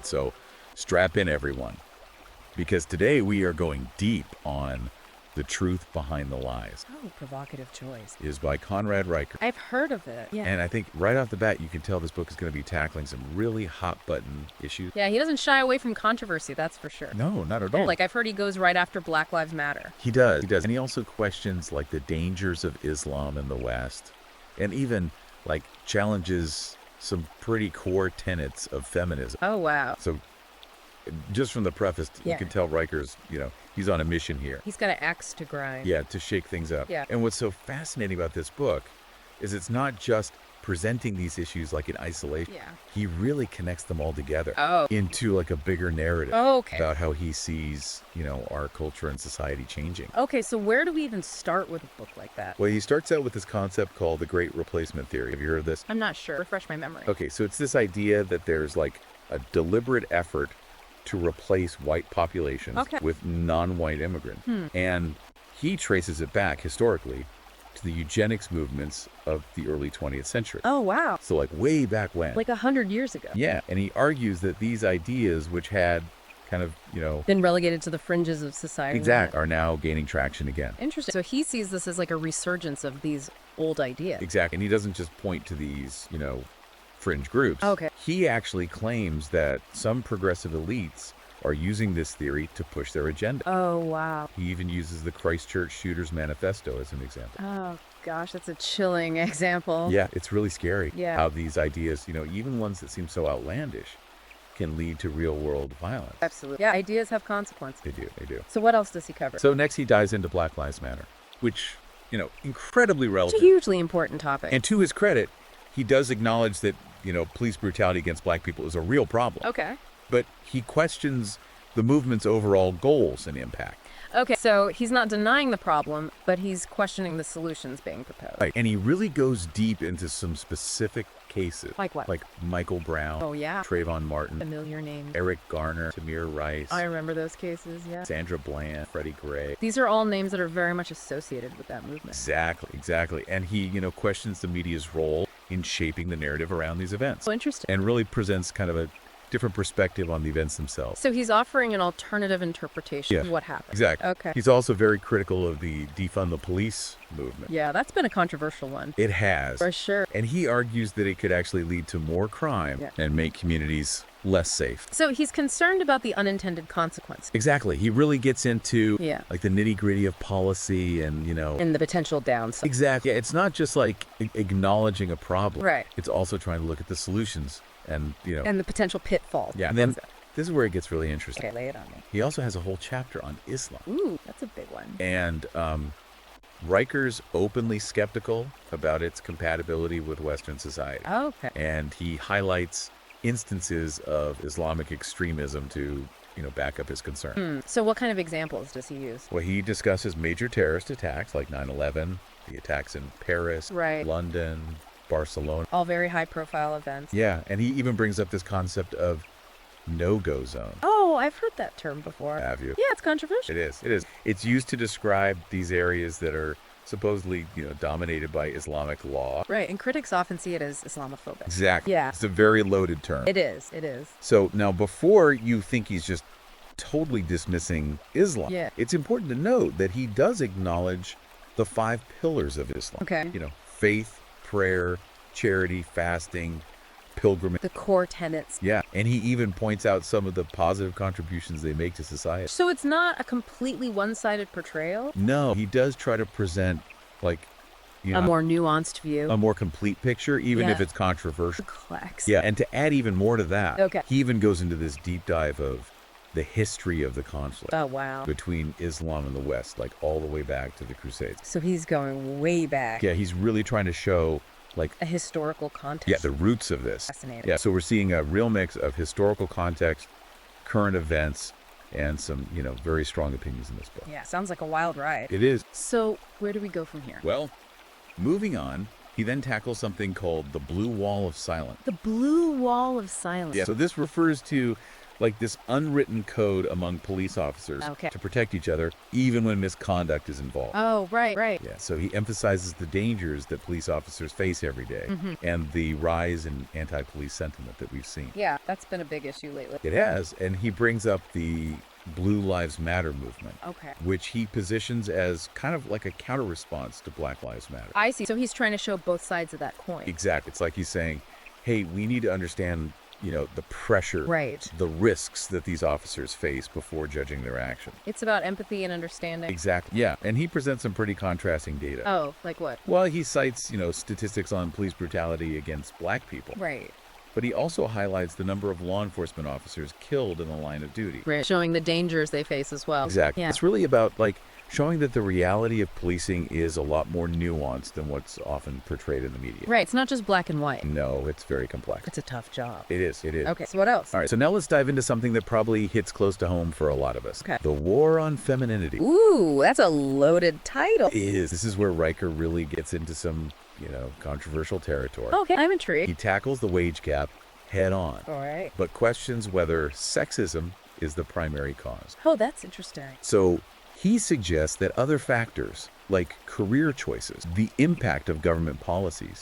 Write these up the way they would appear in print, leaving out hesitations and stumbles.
So strap in, everyone, because today we are going deep on The Truth Behind the Lies. Oh, provocative choice. It is by Conrad Reicher. I've heard of it. Yeah. And I think right off the bat, you can tell this book is going to be tackling some really hot-button issues. Yeah, he doesn't shy away from controversy, that's for sure. No, not at all. Like, I've heard he goes right after Black Lives Matter. He does. And he also questions, like, the dangers of Islam in the West, and even, like, challenges some pretty core tenets of feminism. Oh, wow. So just from the preface, you Yeah. can tell Riker's, he's on a mission here. He's got an axe to grind. Yeah, to shake things up. Yeah. And what's so fascinating about this book is it's not just presenting these issues like in isolation. Yeah. He really connects them all together Oh. into like a bigger narrative Okay. about how he sees, our culture and society changing. Okay, so where do we even start with a book like that? Well, he starts out with this concept called the Great Replacement Theory. Have you heard of this? I'm not sure. Refresh my memory. Okay, so it's this idea that there's like a deliberate effort to replace white populations with non-white immigrants. And he traces it back historically to the eugenics movements of the early 20th century. Oh, wow. So like way back when. Like 100 years ago. Yeah, and he argues that these ideas, which had kind of, Been relegated to the fringes of society. are now gaining traction again. Interesting. So he sees this as like a resurgence of these old ideas. Exactly. And he doesn't just point to these, fringe groups. Okay. He actually claims that some progressive elites are using this theory to push their agenda. Oh, wow. He even uses the Christchurch Shooters Manifesto as an example. Oh, gosh, that's a chilling example. Yeah, it's really scary Yeah. how these ideas, even ones that seem so outlandish, can lead to real-world violence. Absolutely. Yeah, ideas have consequences. They do. So what else does he cover? So next he dives into Black Lives Matter, which, incredibly It's a relevant. hugely important topic. And to his credit, he does acknowledge that, police brutality against black people is a real problem. Okay. But he questions the movement's overall goals and impact. Okay, so he's not denying the problem, but he's questioning the solutions being proposed. Right. And he really goes deep into some specific cases. Like what? Like Michael Brown, Oh, yeah. Trayvon Martin, Familiar names. Eric Garner, Tamir Rice, I remember those cases, yeah. Sandra Bland, Freddie Gray. These are all names that are very much associated with that movement. Exactly. And he, questions the media's role in shaping the narrative around these events. So interesting. And really presents kind of a different perspective on the events themselves. So he's offering an alternative interpretation of what happened. Exactly. Okay. He's also very critical of the defund the police movement. Yeah, that's been a controversial one. It has. For sure. And he argues that it could actually lead to more crime and make communities less safe. So he's concerned about the unintended consequences. Exactly. He really gets into like the nitty-gritty of policy and, And the potential downside. Exactly. Yeah, it's not just like acknowledging a problem. Right. It's also trying to look at the solutions and, And the potential pitfalls. Yeah. And then this is where it gets really interesting. Okay, lay it on me. He also has a whole chapter on Islam. Ooh, that's a big one. And Riker's openly skeptical about its compatibility with Western society. Okay. And he highlights instances of Islamic extremism to, back up his concern. So what kind of examples does he use? Well, he discusses major terrorist attacks like 9/11, the attacks in Paris, Right. London, Barcelona. All very high-profile events. Yeah, and he even brings up this concept of no-go zone. Oh, I've heard that term before. Have you? Yeah, it's controversial. It is. It's used to describe these areas that are supposedly, dominated by Islamic law. Right, and critics often see it as Islamophobic. Exactly. Yeah. It's a very loaded term. It is. So now before you think he's just totally dismissing Islam, it's important to note that he does acknowledge the 5 pillars of Islam. Okay. Faith, prayer, charity, fasting, pilgrimage. The core tenets. Yeah, and he even points out some of the positive contributions they make to society. So it's not a completely one-sided portrayal? No, he does try to present like a more nuanced view. a more complete picture, even if it's controversial. Complex. Yeah, and to add even more to that, Okay. he even goes into this deep dive of the history of the conflict Oh, wow. between Islam and the West, like all the way back to the Crusades. So he's going way back. Yeah, he's really trying to show like A historical context. yeah, the roots of this. Fascinating. Yeah, so we're seeing a real mix of historical context, current events, and some, very strong opinions in this book. Yeah, sounds like a wild ride. It is. So where do we go from here? Well, moving on, he then tackles something called the Blue Wall of Silence. The blue wall of silence. Yeah, so this refers to like this unwritten code among police officers Okay. to protect each other, even when misconduct is involved. Oh, right. Yeah, so he emphasizes the dangers that police officers face every day and the rise in anti-police sentiment that we've seen. Yeah, that's been a big issue lately. It has, and he brings up the Blue Lives Matter movement, Okay. which he positions as kind of like a counter-response to Black Lives Matter. I see. So he's trying to show both sides of that coin. Exactly. It's like he's saying, hey, we need to understand, the pressure, Right. the risks that these officers face before judging their action. It's about empathy and understanding. Exactly. Yeah, and he presents some pretty contrasting data. Oh, like what? Well, he cites, statistics on police brutality against black people. Right. But he also highlights the number of law enforcement officers killed in the line of duty. Right. Showing the dangers they face as well. Exactly. Yeah. It's really about, showing that the reality of policing is a lot more nuanced than what's often portrayed in the media. Right. It's not just black and white. No, it's very complex. It's a tough job. It is. Okay. So what else? All right, so now let's dive into something that probably hits close to home for a lot of us. Okay. The war on femininity. Ooh, that's a loaded title. This is where Riker really gets into some, controversial territory. Okay. I'm He intrigued. tackles the wage gap head on, All right. but questions whether sexism is the primary cause. Oh, that's interesting. So he suggests that other factors, like career choices, the impact of government policies,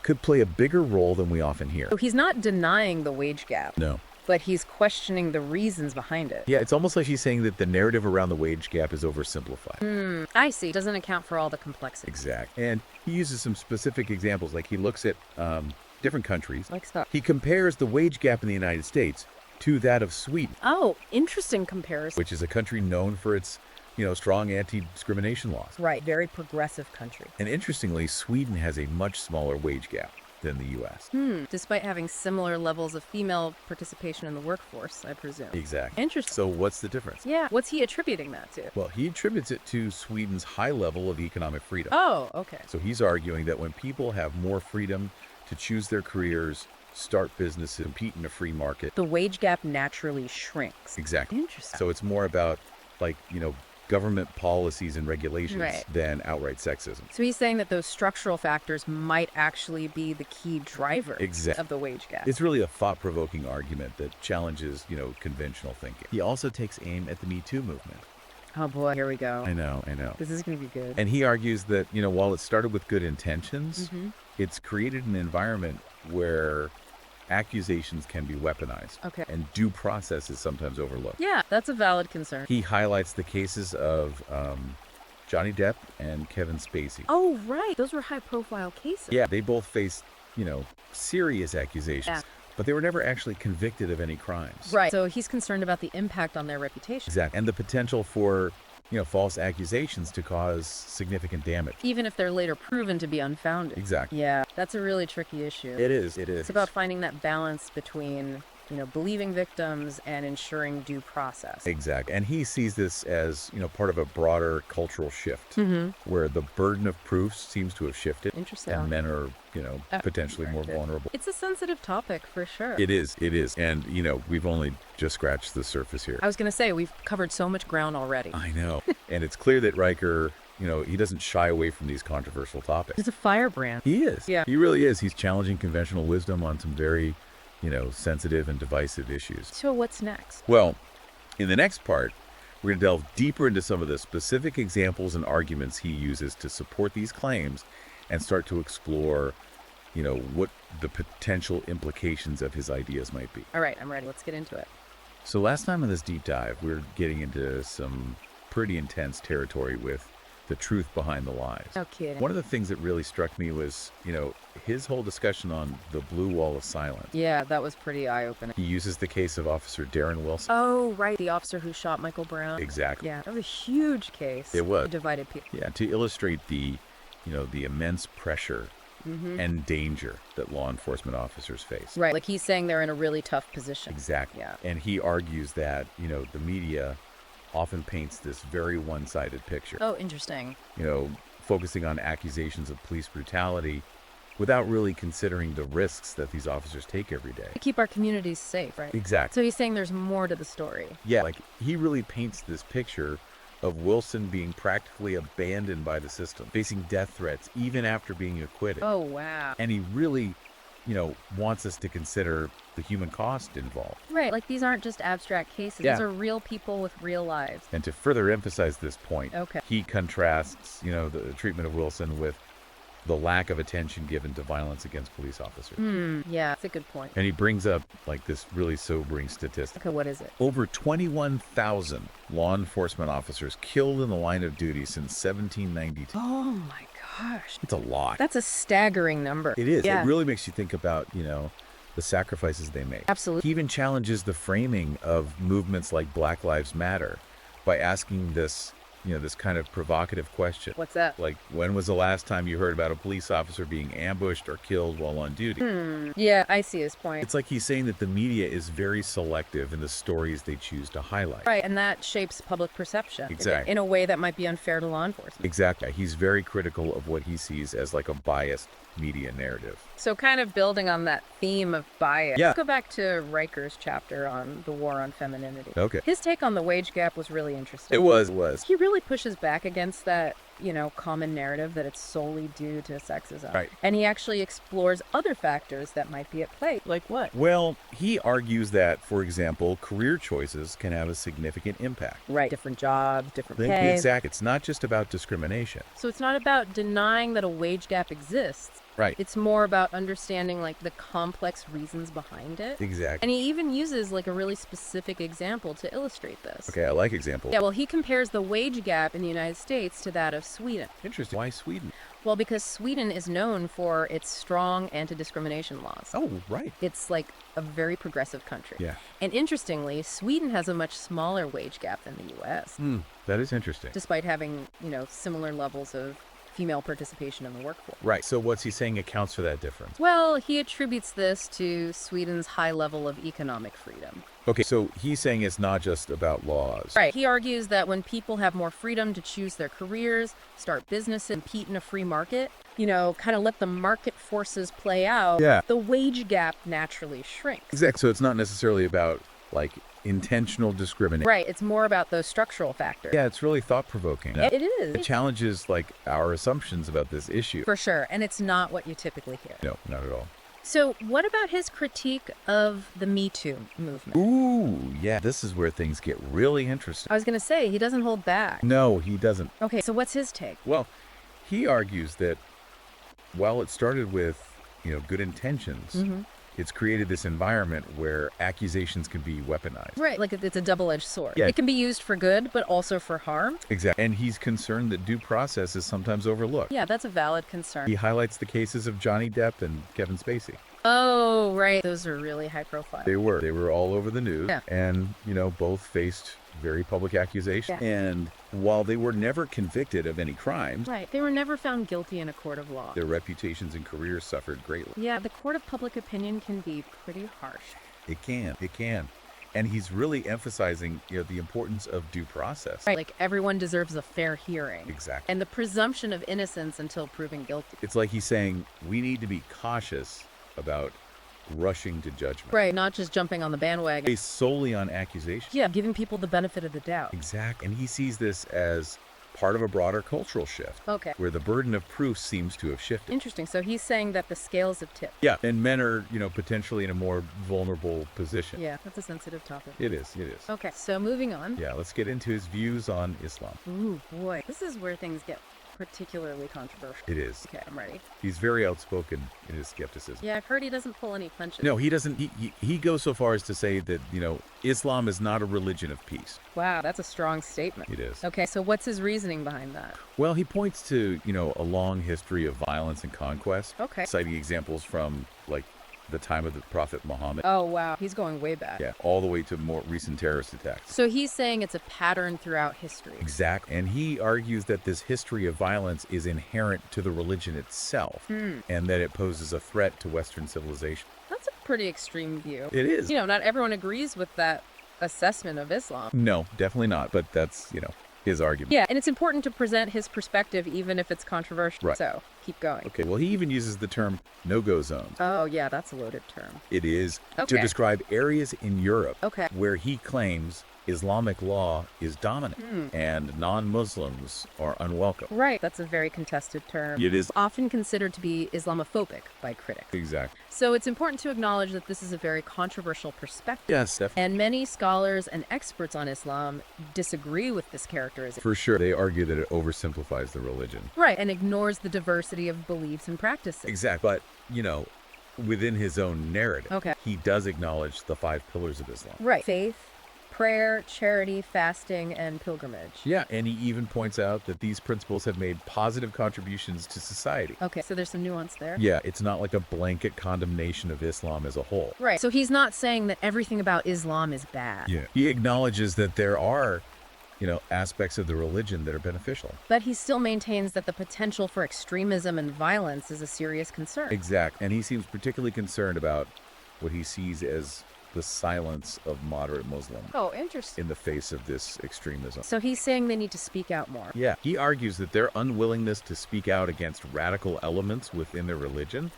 could play a bigger role than we often hear. So he's not denying the wage gap, No. but he's questioning the reasons behind it. Yeah, it's almost like he's saying that the narrative around the wage gap is oversimplified. I see. Doesn't account for all the complexity. Exactly. And he uses some specific examples, like he looks at different countries. Like stuff. He compares the wage gap in the United States to that of Sweden, Oh, interesting comparison. which is a country known for its, strong anti-discrimination laws. Right. Very progressive country. And interestingly, Sweden has a much smaller wage gap than the U.S. Despite having similar levels of female participation in the workforce, I presume. Exactly. Interesting. So what's the difference? Yeah. What's he attributing that to? Well, he attributes it to Sweden's high level of economic freedom. Oh, okay. So he's arguing that when people have more freedom to choose their careers, start businesses, compete in a free market. The wage gap naturally shrinks. Exactly. Interesting. So it's more about, government policies and regulations Right. than outright sexism. So he's saying that those structural factors might actually be the key driver Exactly. of the wage gap. It's really a thought-provoking argument that challenges, conventional thinking. He also takes aim at the Me Too movement. Oh boy, here we go. I know. This is going to be good. And he argues that, while it started with good intentions, it's created an environment where accusations can be weaponized. Okay. And due process is sometimes overlooked. Yeah, that's a valid concern. He highlights the cases of Johnny Depp and Kevin Spacey. Oh, right. Those were high-profile cases. Yeah, they both faced, serious accusations, Yeah. but they were never actually convicted of any crimes. Right. So he's concerned about the impact on their reputation. Exactly. And the potential for, false accusations to cause significant damage. Even if they're later proven to be unfounded. Exactly. Yeah, that's a really tricky issue. It is. It's about finding that balance between, believing victims and ensuring due process. Exactly. And he sees this as, part of a broader cultural shift where the burden of proof seems to have shifted. Interesting. And men are, potentially more vulnerable. It's a sensitive topic for sure. It is. And, we've only just scratched the surface here. I was going to say, we've covered so much ground already. I know. And it's clear that Riker, he doesn't shy away from these controversial topics. He's a firebrand. He is. Yeah. He really is. He's challenging conventional wisdom on some very, sensitive and divisive issues. So what's next? Well, in the next part, we're going to delve deeper into some of the specific examples and arguments he uses to support these claims and start to explore, what the potential implications of his ideas might be. All right, I'm ready. Let's get into it. So last time in this deep dive, we were getting into some pretty intense territory with the truth behind the lies. No kidding. One of the things that really struck me was, his whole discussion on the blue wall of silence. Yeah, that was pretty eye-opening. He uses the case of Officer Darren Wilson. Oh, right. The officer who shot Michael Brown. Exactly. Yeah, that was a huge case. It was. It divided people. Yeah, to illustrate the, the immense pressure and danger that law enforcement officers face. Right, like he's saying they're in a really tough position. Exactly. Yeah. And he argues that, the media often paints this very one-sided picture. Oh, interesting. Focusing on accusations of police brutality without really considering the risks that these officers take every day. To keep our communities safe, right? Exactly. So he's saying there's more to the story. Yeah, he really paints this picture of Wilson being practically abandoned by the system, facing death threats even after being acquitted. Oh, wow. And he really wants us to consider the human cost involved. Right, like these aren't just abstract cases. Yeah. These are real people with real lives. And to further emphasize this point, Okay. he contrasts, the treatment of Wilson with the lack of attention given to violence against police officers. Yeah, that's a good point. And he brings up this really sobering statistic. Okay, what is it? Over 21,000 law enforcement officers killed in the line of duty since 1792. Oh my gosh. It's a lot. That's a staggering number. It is. Yeah. It really makes you think about, the sacrifices they make. Absolutely. He even challenges the framing of movements like Black Lives Matter by asking this kind of provocative question. What's that? Like, when was the last time you heard about a police officer being ambushed or killed while on duty? Yeah, I see his point. It's like he's saying that the media is very selective in the stories they choose to highlight. Right, and that shapes public perception. Exactly. In a way that might be unfair to law enforcement. Exactly. He's very critical of what he sees as like a biased media narrative. So kind of building on that theme of bias, Yeah. let's go back to Riker's chapter on the war on femininity. Okay. His take on the wage gap was really interesting. It was. He really pushes back against that, common narrative that it's solely due to sexism. Right. And he actually explores other factors that might be at play. Like what? Well, he argues that, for example, career choices can have a significant impact. Right. Different jobs, different pay. Exactly. It's not just about discrimination. So it's not about denying that a wage gap exists. Right. It's more about understanding the complex reasons behind it. Exactly. And he even uses a really specific example to illustrate this. Okay, I like examples. Yeah, well, he compares the wage gap in the United States to that of Sweden. Interesting. Why Sweden? Well, because Sweden is known for its strong anti-discrimination laws. Oh, right. It's a very progressive country. Yeah. And interestingly, Sweden has a much smaller wage gap than the U.S., That is interesting. despite having, similar levels of female participation in the workforce. Right. So what's he saying accounts for that difference? Well, he attributes this to Sweden's high level of economic freedom. Okay, so he's saying it's not just about laws. Right. He argues that when people have more freedom to choose their careers, start businesses, compete in a free market, kind of let the market forces play out, Yeah. the wage gap naturally shrinks. Exactly. So it's not necessarily about intentional discrimination. Right. It's more about those structural factors. Yeah, it's really thought-provoking. It is. It challenges our assumptions about this issue. For sure. And it's not what you typically hear. No, not at all. So what about his critique of the Me Too movement? Ooh, yeah. This is where things get really interesting. I was going to say, he doesn't hold back. No, he doesn't. Okay, so what's his take? Well, he argues that while it started with, good intentions, it's created this environment where accusations can be weaponized. Right, it's a double-edged sword. Yeah. It can be used for good, but also for harm. Exactly. And he's concerned that due process is sometimes overlooked. Yeah, that's a valid concern. He highlights the cases of Johnny Depp and Kevin Spacey. Oh, right. Those are really high profile. They were all over the news. Yeah. And, both faced very public accusations. Yeah. And while they were never convicted of any crimes, Right. They were never found guilty in a court of law. their reputations and careers suffered greatly. Yeah, the court of public opinion can be pretty harsh. It can. And he's really emphasizing, the importance of due process. Right. Everyone deserves a fair hearing. Exactly. And the presumption of innocence until proven guilty. It's like he's saying we need to be cautious about rushing to judgment. Right. Not just jumping on the bandwagon. Based solely on accusations. Yeah, giving people the benefit of the doubt. Exactly. And he sees this as part of a broader cultural shift. Okay. Where the burden of proof seems to have shifted. Interesting. So he's saying that the scales have tipped. Yeah. And men are, potentially in a more vulnerable position. Yeah, that's a sensitive topic. It is. Okay, so moving on. Yeah, let's get into his views on Islam. Ooh, boy. This is where things get particularly controversial. It is. Okay, I'm ready. He's very outspoken in his skepticism. Yeah, I've heard he doesn't pull any punches. No, he doesn't. He goes so far as to say that, Islam is not a religion of peace. Wow, that's a strong statement. It is. Okay, so what's his reasoning behind that? Well, he points to, a long history of violence and conquest. Okay. Citing examples from, the time of the Prophet Muhammad. Oh, wow. He's going way back. Yeah, all the way to more recent terrorist attacks. So he's saying it's a pattern throughout history. Exactly. And he argues that this history of violence is inherent to the religion itself and that it poses a threat to Western civilization. That's a pretty extreme view. It is. Not everyone agrees with that assessment of Islam. No, definitely not. But that's, his argument. Yeah, and it's important to present his perspective even if it's controversial. Right. So keep going. Okay, well, he even uses the term no-go zones. Oh, yeah, that's a loaded term. It is to Okay. describe areas in Europe Okay. where he claims Islamic law is dominant and non-Muslims are unwelcome. Right. That's a very contested term. It is. Often considered to be Islamophobic by critics. Exactly. So it's important to acknowledge that this is a very controversial perspective. Yes, definitely. And many scholars and experts on Islam disagree with this characterization. For sure, they argue that it oversimplifies the religion. Right. And ignores the diversity of beliefs and practices. Exactly. But, within his own narrative, Okay. he does acknowledge the 5 pillars of Islam. Right. Faith, prayer, charity, fasting, and pilgrimage. Yeah, and he even points out that these principles have made positive contributions to society. Okay, so there's some nuance there. Yeah, it's not like a blanket condemnation of Islam as a whole. Right. So he's not saying that everything about Islam is bad. Yeah. He acknowledges that there are, aspects of the religion that are beneficial. But he still maintains that the potential for extremism and violence is a serious concern. Exact. And he seems particularly concerned about what he sees as the silence of moderate Muslims Oh, interesting. in the face of this extremism. So he's saying they need to speak out more. Yeah, he argues that their unwillingness to speak out against radical elements within their religion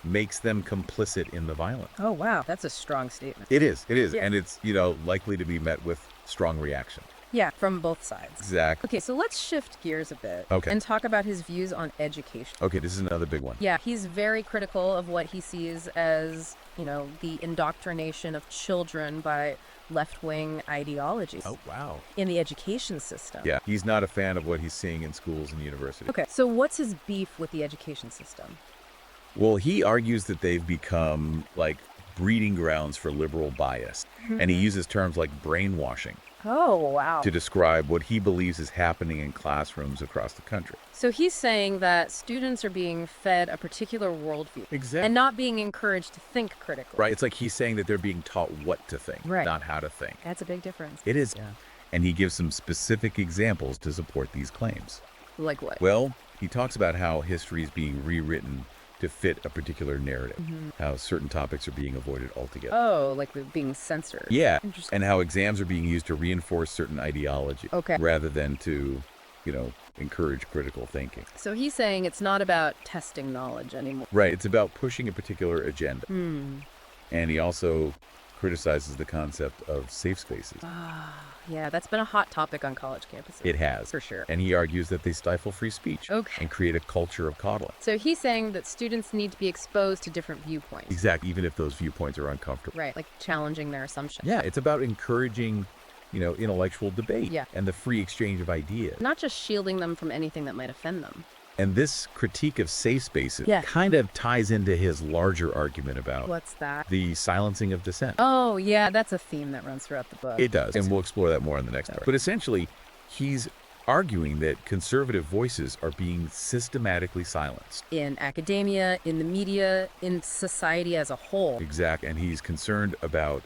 makes them complicit in the violence. Oh, wow. That's a strong statement. It is. Yeah. And it's, likely to be met with strong reaction. Yeah, from both sides. Exactly. Okay, so let's shift gears a bit Okay. and talk about his views on education. Okay, this is another big one. Yeah, he's very critical of what he sees as, the indoctrination of children by left-wing ideologies Oh, wow. in the education system. Yeah, he's not a fan of what he's seeing in schools and universities. Okay, so what's his beef with the education system? Well, he argues that they've become like breeding grounds for liberal bias. And he uses terms like brainwashing Oh, wow. to describe what he believes is happening in classrooms across the country. So he's saying that students are being fed a particular worldview Exactly. and not being encouraged to think critically. Right. It's like he's saying that they're being taught what to think, Right. not how to think. That's a big difference. It is. Yeah. And he gives some specific examples to support these claims. Like what? Well, he talks about how history is being rewritten to fit a particular narrative, how certain topics are being avoided altogether. Oh, like they're being censored. Yeah, Interesting. and how exams are being used to reinforce certain ideology Okay. rather than to, encourage critical thinking. So he's saying it's not about testing knowledge anymore. Right, it's about pushing a particular agenda. Hmm. And he also criticizes the concept of safe spaces. Yeah, that's been a hot topic on college campuses. It has. For sure. And he argues that they stifle free speech Okay. and create a culture of coddling. So he's saying that students need to be exposed to different viewpoints. Exactly, even if those viewpoints are uncomfortable. Right, like challenging their assumptions. Yeah, it's about encouraging, intellectual debate Yeah. and the free exchange of ideas. Not just shielding them from anything that might offend them. And this critique of safe spaces Yeah. kind of ties into his larger argument about What's that? the silencing of dissent. Oh, yeah, that's a theme that runs throughout the book. It does, and we'll explore that more in the next part. But essentially, he's arguing that conservative voices are being systematically silenced. In academia, in the media, in society as a whole. Exact, and he's concerned about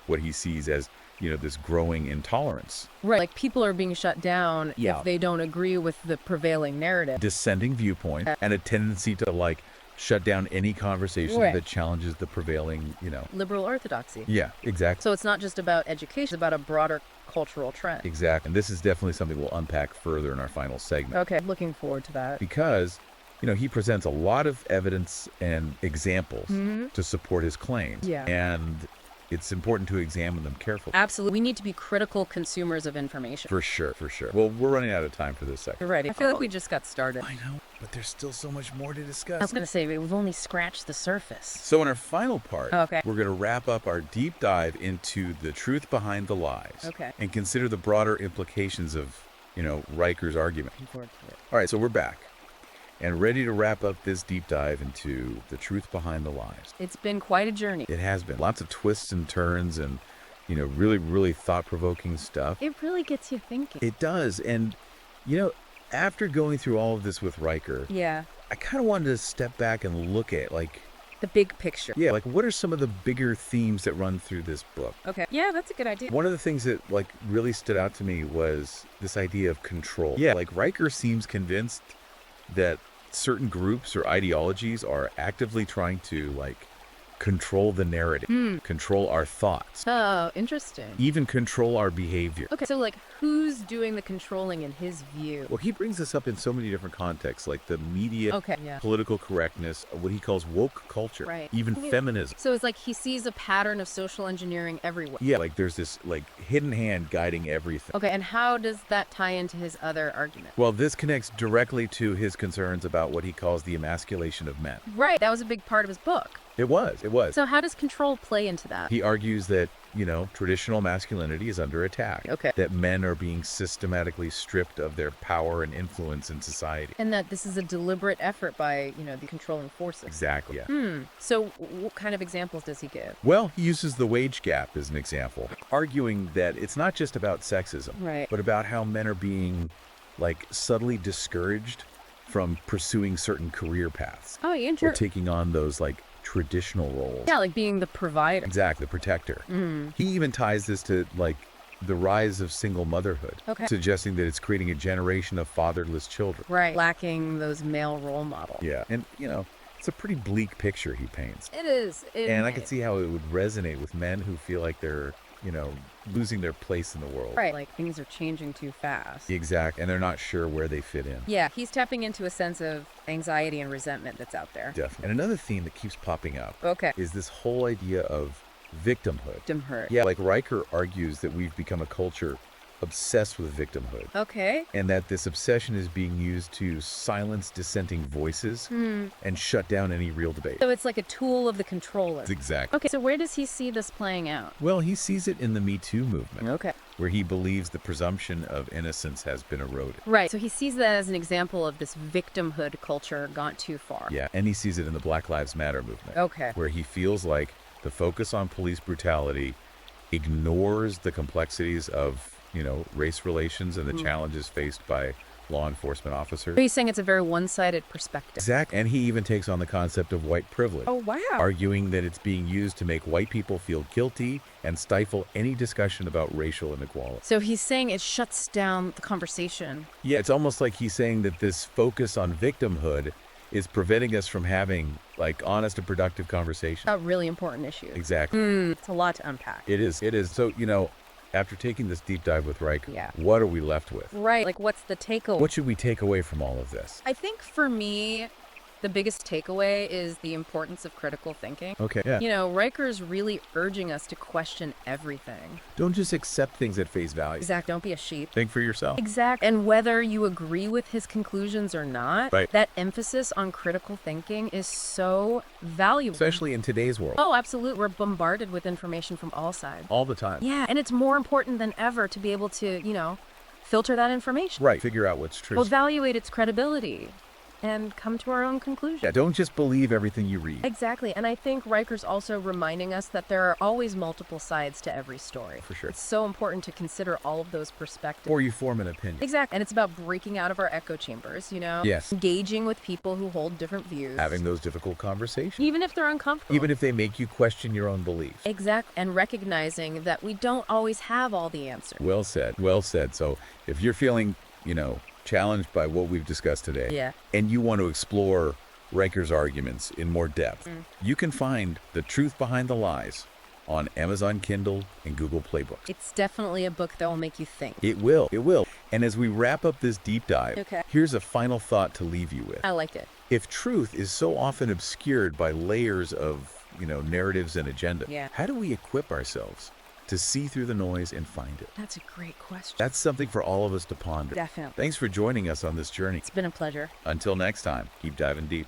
what he sees as, this growing intolerance. Right, like people are being shut down Yeah. if they don't agree with the prevailing narrative. Dissenting viewpoint and a tendency to shut down any conversation Right. that challenges the prevailing, Liberal orthodoxy. Yeah, exactly. So it's not just about education, it's about a broader cultural trend. Exactly. And this is definitely something we'll unpack further in our final segment. Okay, looking forward to that. Because, he presents a lot of evidence and examples to support his claims. Yeah. And it's important to examine them carefully. Absolutely. We need to be critical consumers of information. For sure, for sure. Well, we're running out of time for this section. You're right. I feel like we just got started. I know, but there's still so much more to I discuss. was going to say, we've only scratched the surface. So in our final part, Okay. we're going to wrap up our deep dive into the truth behind the lies. Okay. And consider the broader implications of, Riker's argument. Looking forward to it. All right, so we're back and ready to wrap up this deep dive into the truth behind the lies. It's been quite a journey. It has been lots of twists and turns and, really, really thought-provoking stuff. It really gets you thinking. It does. And, after going through all of this with Riker, Yeah. I kind of wanted to step back and look at, The big picture. what are some of the bigger themes that run through this book? Okay. Yeah, that's a good idea. One of the things that, really stood out to me was this idea of control. Yeah, Riker seems convinced that certain groups or ideologies are actively trying to, control the narrative, control our thoughts, Oh, interesting. even control our behavior. Okay, so like who's doing the controlling in his view? Well, he brings this up in so many different contexts, like the media, Okay, yeah. political correctness, what he calls woke culture, Right. even feminism. So it's like he sees a pattern of social engineering everywhere. Yeah, like there's this like hidden hand guiding everything. Okay, and how does that tie into his other argument? Well, this connects directly to his concerns about what he calls the emasculation of men. Right, that was a big part of his book. It was. So how does control play into that? He argues that, traditional masculinity is under attack. Okay. That men are being systematically stripped of their power and influence in society. And that this is a deliberate effort by, the controlling forces. Exactly, yeah. So what kind of examples does he give? Well, he uses the wage gap as an example, arguing that it's not just about sexism, Right. but about how men are being, subtly discouraged from pursuing certain career paths. Oh, Or interesting. taking on those, traditional roles. Yeah, like being the provider. Exactly, the protector. He even ties this to, the rise of single motherhood, Okay. suggesting that it's creating a generation of fatherless children. Right. Lacking those male role models. Yeah, and, it's a pretty bleak picture he paints. It is. And I can see how it would resonate with men who feel like they're, losing their place in the world. Right. Like things are changing too fast. Exact, and they're not sure where they fit in. Yeah, he's tapping into a sense of anxiety and resentment that's out there. Definitely. And another theme that keeps popping up Okay. is this whole idea of victimhood. Victim hurt. Yeah, like Riker argues that we've become a culture obsessed with victimhood, Okay. and that this obsession is being used to silence dissenting voices and shut down any real debate. So it's like a tool of the controller. Exactly. Okay, so where does he see this playing out? Well, he sees it in the Me Too movement, Okay. where he believes the presumption of innocence has been eroded. Right. So he sees that as an example of this victimhood culture gone too far. Yeah, and he sees it in the Black Lives Matter movement, Okay. where he feels like the focus on police brutality ignores the complexities of, race relations and the challenges faced by law enforcement officers. So he's saying it's a very one-sided perspective. Exactly. And he even takes on the concept of white privilege, Oh, wow. arguing that it's being used to make white people feel guilty and stifle any discussion about racial inequality. So he's saying it shuts down the conversation. Yeah, it's almost like he's saying that this focus on victimhood is preventing us from having, honest and productive conversations. About really important issues. Exactly. It's a lot to unpack. It is. So, after taking this deep dive with Riker, Yeah. what are we left with? Right. Like, what's the takeaway? What should we take away from all of this? I think for me, the biggest takeaway is the importance of critical thinking. Okay, yeah. Riker's really urging us to question everything. Don't just accept things at face value. Exact. Don't be a sheep. Think for yourself. Exact. And whether you agree with his conclusions or not, Right. that emphasis on critical thinking is so valuable. Especially in today's world. Oh, absolutely. We're bombarded with information from all sides. All the time. Yeah, and it's more important than ever to be able to, filter that information. Right. Figure out what's true. Evaluate its credibility and come to our own conclusion. Yeah, don't just believe everything you read. Exactly. And I think Riker's also reminding us that there are always multiple sides to every story. For sure. It's so important to consider all of those perspectives. Before you form an opinion. Exactly. And it's about breaking out of our echo chambers, Yes. engaging with people who hold different views. Having those difficult conversations. Even if they're uncomfortable. Even if they make you question your own beliefs. Exactly. And recognizing that we don't always have all the answers. Well said. Well said. So if you're feeling, challenged by what we've discussed today, Yeah. and you want to explore Riker's arguments in more depth, you can find The Truth Behind the Lies on Amazon Kindle and Google Play Books. It's definitely a book that will make you think. It will. It will. And as we wrap up this deep dive, Okay. here's a final thought to leave you with. I like it. If truth is so often obscured by layers of, narratives and agenda, Yeah. how do we equip ourselves to see through the noise and find it? That's a great question. That's something for all of us to ponder. Definitely. Thanks for joining us on this journey. It's been a pleasure. Until next time, keep diving deep.